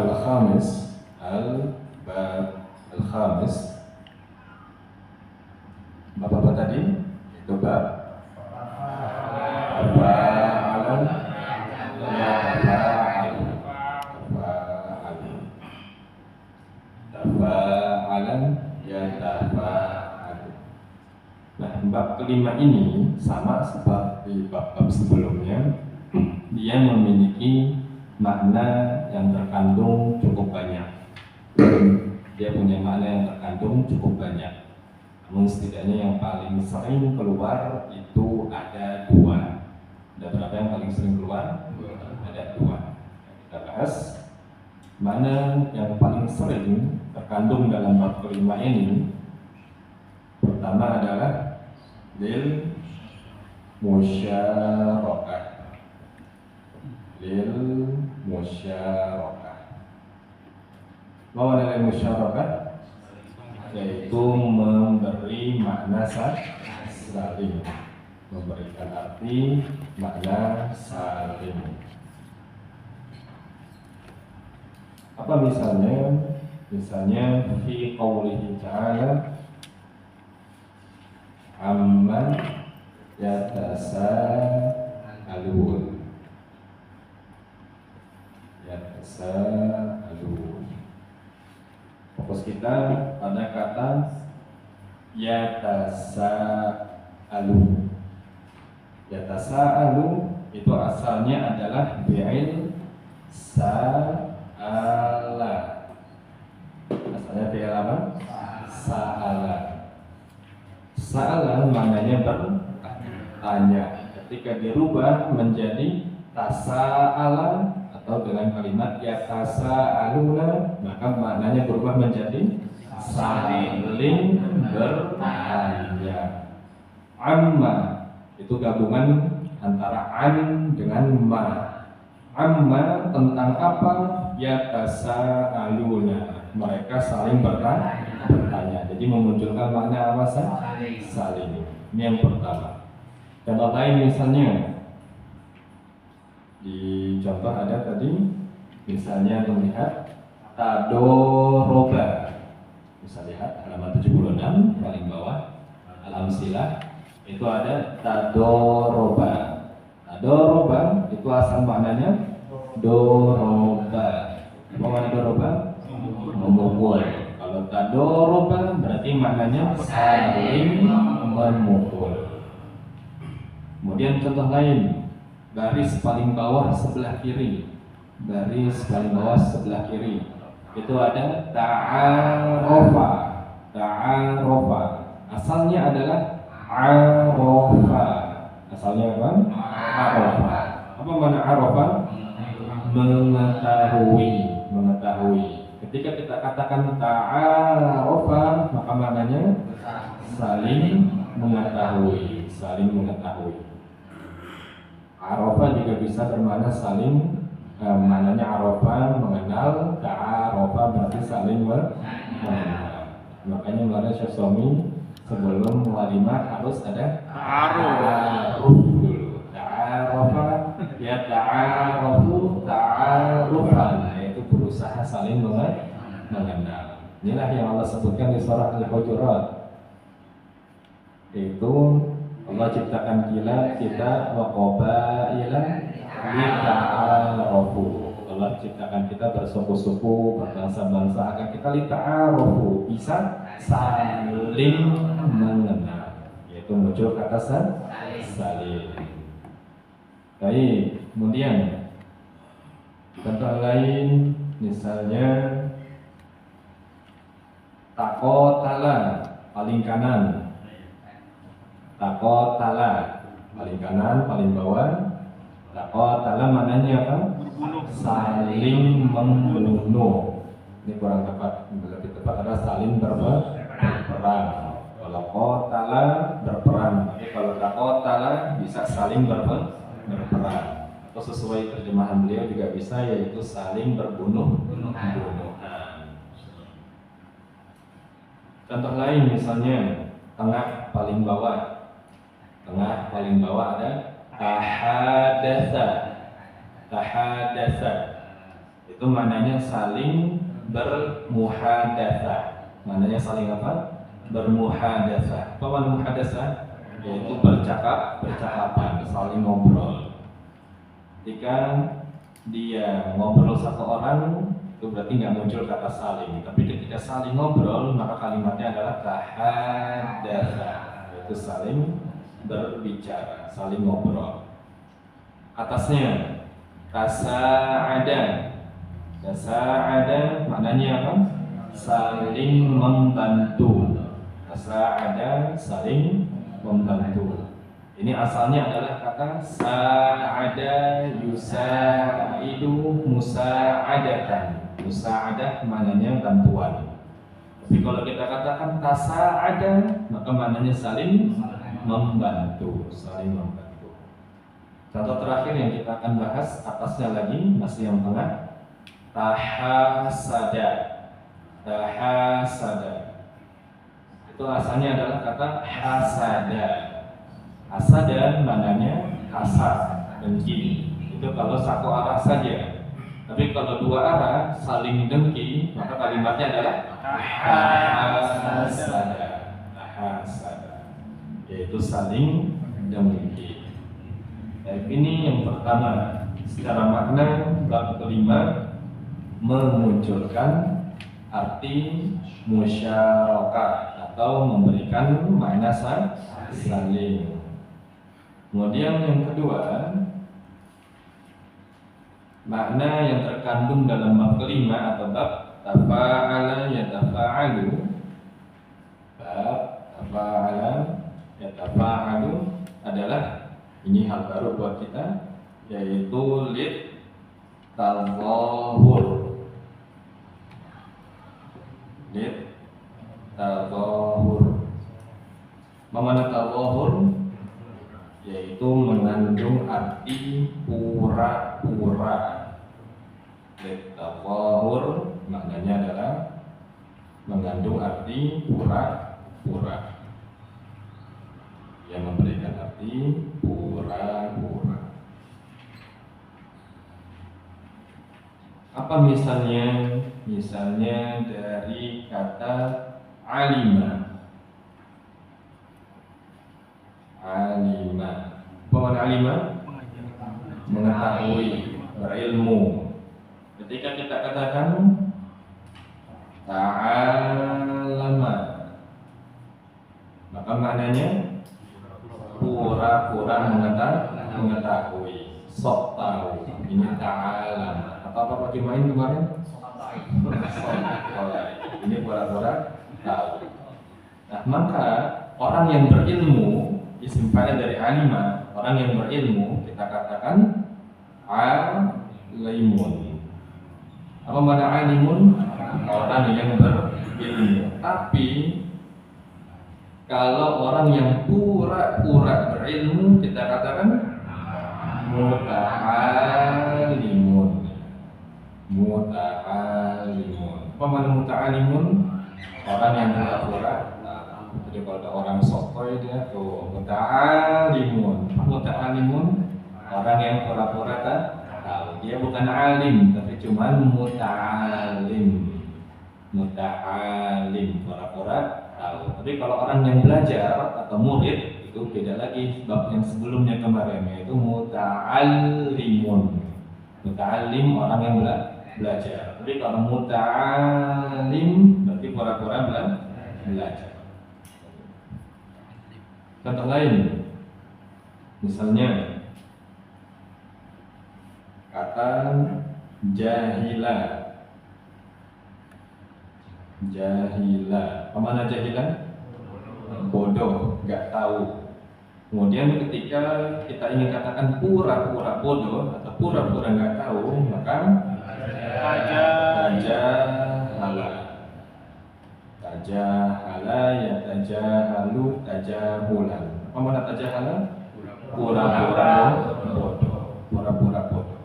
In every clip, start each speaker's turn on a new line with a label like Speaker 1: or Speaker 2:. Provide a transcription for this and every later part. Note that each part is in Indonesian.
Speaker 1: al-khamis, al-bab al-khamis. Bapak tadi itu bab tafa'alan yatafa'al, tafa'alan yatafa'al. Nah, bab kelima ini sama seperti bab-bab sebelumnya, dia memiliki makna yang terkandung cukup banyak. Dia punya makna yang terkandung cukup banyak. Namun setidaknya yang paling sering keluar itu ada dua. Ada berapa yang paling sering keluar? Ada dua. Kita bahas mana yang paling sering terkandung dalam bab kelima ini. Pertama adalah lil musyarakah. Lil musyarakah. Apa makna lil musyarakah? Yaitu memberi makna saling, memberikan arti makna saling. Apa misalnya? Misalnya fi qaulihi ta'ala amman yatasaalun, yatasaalun. Fokus kita pada kata yatasa'alu. Yatasa'alu itu asalnya adalah fi'il sa'ala. Asalnya fi'il apa? Sa'ala. Sa'ala maknanya bertanya. Ketika dirubah menjadi tasa'ala atau dengan kalimat yatasa'aluna, maka maknanya berubah menjadi saling bertanya. Amma itu gabungan antara an dengan ma. Amma tentang apa? Yatasa'aluna, mereka saling bertanya. Jadi memunculkan makna apa? Saling. Ini yang pertama. Contoh lain misalnya di contoh ada tadi, misalnya melihat tadoroba. Bisa lihat halaman 76 paling bawah, al-amsilah, itu ada tadoroba. Tadoroba itu asal maknanya doroba. Apa makna doroba? Memukul. Kalau tadoroba berarti maknanya saling memukul. Kemudian contoh lain, baris paling bawah sebelah kiri. Baris paling bawah sebelah kiri itu ada ta'arofa. Ta'arofa asalnya adalah arofa. Asalnya apa? Arofa. Apa makna arofa? Mengetahui. Mengetahui. Ketika kita katakan ta'arofa, maka maknanya saling mengetahui. Saling mengetahui. Arafah juga bisa bermakna saling, maknanya arafah mengenal, ta'arafah berarti saling mengenal. Makanya mulanya Syekh Somi sebelum walimah harus ada ta'aruf dulu. Ta'arafah ya ta'arafu ta'arufan, yaitu berusaha saling mengenal. Inilah yang Allah sebutkan di surah Al-Hujurat, yaitu Allah ciptakan kita wa qabaila lita'arafu. Allah ciptakan kita bersuku-suku, berbangsa-bangsa agar kita lita'arafu, bisa saling mengenal. Yaitu muncul kata saling. Baik, kemudian contoh lain misalnya taqotala paling kanan. Taqotala paling kanan, paling bawah. Taqotala maknanya apa? Saling membunuh. Ini kurang tepat. Lebih tepat adalah saling berperang. Kalau qotala berperang, tapi kalau taqotala bisa saling berperang. Atau sesuai terjemahan beliau juga bisa, yaitu saling bunuhan. Contoh lain misalnya tengah paling bawah. Tengah paling bawah ada tahadasa. Tahadasa. Itu maknanya saling bermuhadatsah. Maknanya saling apa? Bermuhadatsah. Apa makna muhadatsah? Yaitu bercakapan, saling ngobrol. Ketika dia ngobrol satu orang, itu berarti nggak muncul kata saling. Tapi ketika saling ngobrol, maka kalimatnya adalah tahadatsa, yaitu saling berbicara, saling ngobrol. Atasnya tasa'ada. Tasa'ada maknanya apa? Saling membantu. Tasa'ada saling membantu. Ini asalnya adalah kata sa'ada yusa'idu musa'adatan. Musa'adah maknanya bantuan. Tapi kalau kita katakan tasa'ada, maka maknanya saling membantu, saling membantu. Contoh terakhir yang kita akan bahas, atasnya lagi, masih yang tengah. Tahasada. Tahasada. Itu asalnya adalah kata hasada. Hasada maknanya hasad, dengki. Itu kalau satu arah saja. Tapi kalau dua arah saling dengki, maka kalimatnya adalah hasada. Hasada, yaitu saling dengki. Baik, ini yang pertama. Secara makna bab kelima memunculkan arti musyarakah atau memberikan makna saling. Kemudian yang kedua, makna yang terkandung dalam bab kelima atau bab tafa'ala yatafa'alu. Bab tafa'ala yatafa'alu adalah, ini hal baru buat kita, yaitu lit tadhahur. Lit tadhahur. Mana tadhahur? Yaitu mengandung arti pura-pura. Tadhahur maknanya adalah mengandung arti pura-pura, yang memberikan arti pura-pura. Apa misalnya? Misalnya dari kata alima. Alima. Apa makna alima? Mengetahui, berilmu. Ketika kita katakan ta'alama, maka maknanya pura-pura mengetahui, sok tahu. Ini ta'alama. Apa pakai main kemarin? Ini pura-pura tahu. Nah, maka orang yang berilmu, isim fa'il dari alima, orang yang berilmu, kita katakan alimun. Apa makna alimun? Orang yang berilmu. Tapi kalau orang yang pura-pura berilmu, kita katakan muta'alimun. Muta'alimun. Apa makna muta'alimun? Orang yang pura-pura. Jadi kalau ada orang sotoy dia tuh muta'alimun. Muta'alimun orang yang pura-pura tahu. Dia bukan alim, tapi cuman muta'alim. Muta'alim, pura-pura tahu. Tapi kalau orang yang belajar atau murid itu beda lagi. Bab yang sebelumnya kemarin, yaitu muta'alimun. Muta'alim orang yang belajar. Tapi kalau muta'alim berarti pura-pura belajar. Contoh lain, misalnya kata jahila. Jahila. Apa makna jahila? Bodoh, nggak tahu. Kemudian ketika kita ingin katakan pura-pura bodoh atau pura-pura nggak tahu, maka tajahala. Tajahala ya tajahalu tajahulan. Apa makna tajahala? Pura-pura bodoh. Pura-pura bodoh.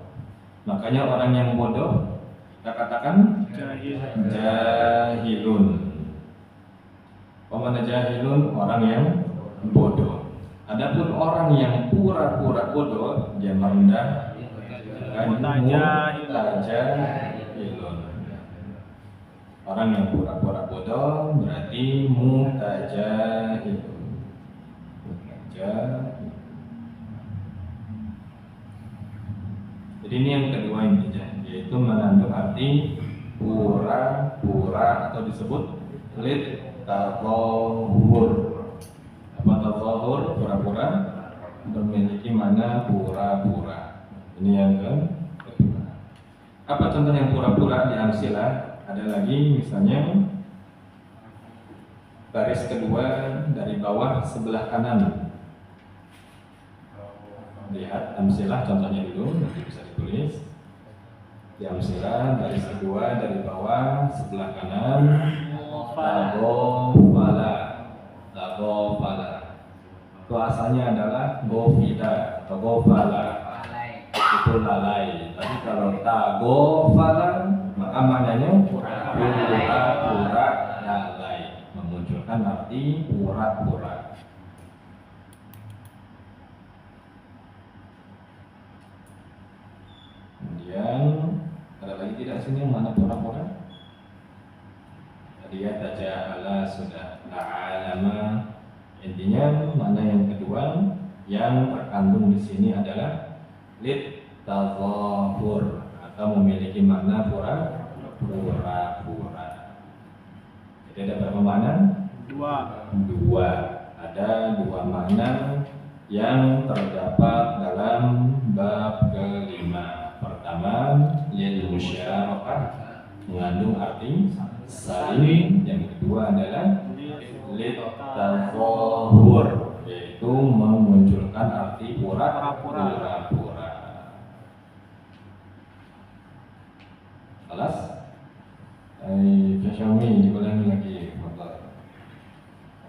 Speaker 1: Makanya orang yang bodoh kita katakan jahilun. Apa makna jahilun? Orang yang bodoh. Adapun orang yang pura-pura bodoh, dia merendah tajahilun. Orang yang pura-pura bodoh berarti mutajahil. Mutajahil. Jadi ini yang kedua intinya, yaitu mengandung arti pura-pura atau disebut lid tadhahur. Apa tadhahur? Pura-pura, memiliki makna pura-pura. Ini yang kedua. Apa contoh yang pura-pura di amsilah? Ada lagi misalnya baris kedua dari bawah sebelah kanan. Lihat amsilah contohnya dulu, nanti bisa ditulis. Di amsilah baris kedua dari bawah sebelah kanan. Lagofala. Lagofala. Itu asalnya adalah gofida atau gofala. Itu lalai. Tapi kalau tagofala maka maknanya pura-pura lalai, memunculkan arti pura-pura. Kemudian ada lagi tidak sini yang mana pura-pura? Tadi ya tajahala sudah la'alama. Intinya mana yang kedua yang terkandung di sini adalah lid tadhahur atau memiliki makna pura-pura. Jadi ada berapa makna? Dua. Ada dua makna yang terdapat dalam bab kelima. Pertama, lil musyarakah, mengandung arti saling. Yang kedua adalah lid tadhahur, yaitu memunculkan arti pura-pura. Kelas? Xiaomi juga